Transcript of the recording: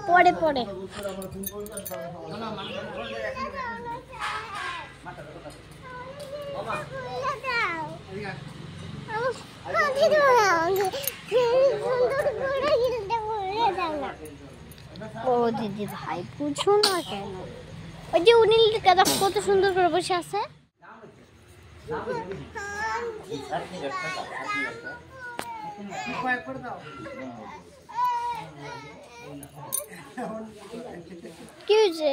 পড়ে পড়ে ও দিদি ভাই বুঝো না কেন ওই যে উনি কত সুন্দর করে বসে আছে কি হয়েছে